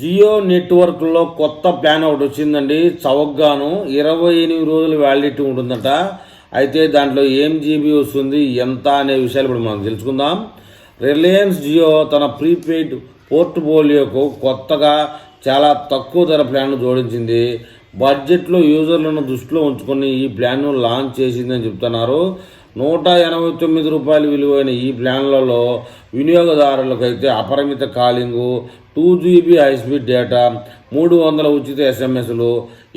జియో నెట్వర్క్లో కొత్త ప్లాన్ ఒకటి వచ్చిందండి. చౌకగాను 28 రోజులు వ్యాలిడిటీ ఉంటుందట. అయితే దాంట్లో ఏం జీబీ వస్తుంది, ఎంత అనే విషయాలు ఇప్పుడు మనం తెలుసుకుందాం. రిలయన్స్ జియో తన ప్రీపెయిడ్ పోర్ట్ఫోలియోకు కొత్తగా చాలా తక్కువ ధర ప్లాన్ను జోడించింది. బడ్జెట్లో యూజర్లను దృష్టిలో ఉంచుకొని ఈ ప్లాన్ను లాంచ్ చేసిందని చెప్తున్నారు. ₹189 విలువైన ఈ ప్లాన్లలో వినియోగదారులకైతే అపరిమిత కాలింగు, 2 GB హైస్పీడ్ డేటా, 300 ఉచిత ఎస్ఎంఎస్లు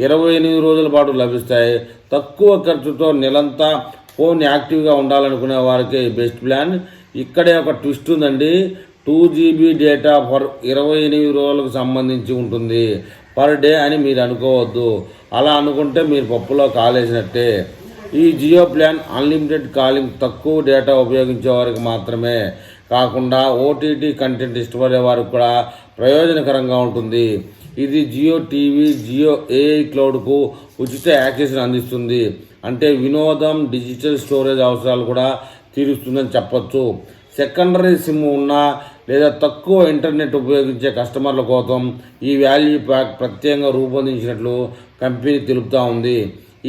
28 రోజుల పాటు లభిస్తాయి. తక్కువ ఖర్చుతో నెలంతా ఫోన్ యాక్టివ్గా ఉండాలనుకునే వారికి బెస్ట్ ప్లాన్. ఇక్కడే ఒక ట్విస్ట్ ఉందండి. 2 GB డేటా ఫర్ 28 రోజులకు సంబంధించి ఉంటుంది పర్ డే అని మీరు అనుకోవద్దు. అలా అనుకుంటే మీరు పప్పులో కాలేసినట్టే. ఈ జియో ప్లాన్ అన్లిమిటెడ్ కాలింగ్, తక్కువ డేటా ఉపయోగించే వారికి మాత్రమే కాకుండా ఓటీటీ కంటెంట్ ఇష్టపడే వారికి కూడా ప్రయోజనకరంగా ఉంటుంది. ఇది జియో టీవీ, జియో ఏఐ క్లౌడ్కు ఉచిత యాక్సెస్ని అందిస్తుంది. అంటే వినోదం, డిజిటల్ స్టోరేజ్ అవసరాలు కూడా తీరుస్తుందని చెప్పొచ్చు. సెకండరీ సిమ్ ఉన్నా లేదా తక్కువ ఇంటర్నెట్ ఉపయోగించే కస్టమర్ల కోసం ఈ వాల్యూ ప్యాక్ ప్రత్యేకంగా రూపొందించినట్లు కంపెనీ తెలుపుతూ ఉంది.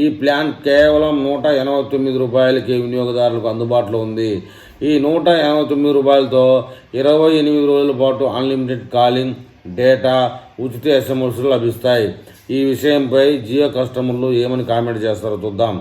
ఈ ప్లాన్ కేవలం ₹189కి వినియోగదారులకు అందుబాటులో ఉంది. ఈ ₹189తో 28 రోజుల పాటు అన్లిమిటెడ్ కాలింగ్, డేటా, ఉచిత ఎస్ఎంఎస్లు లభిస్తాయి. ఈ విషయంపై జియో కస్టమర్లు ఏమని కామెంట్ చేస్తారో చూద్దాం.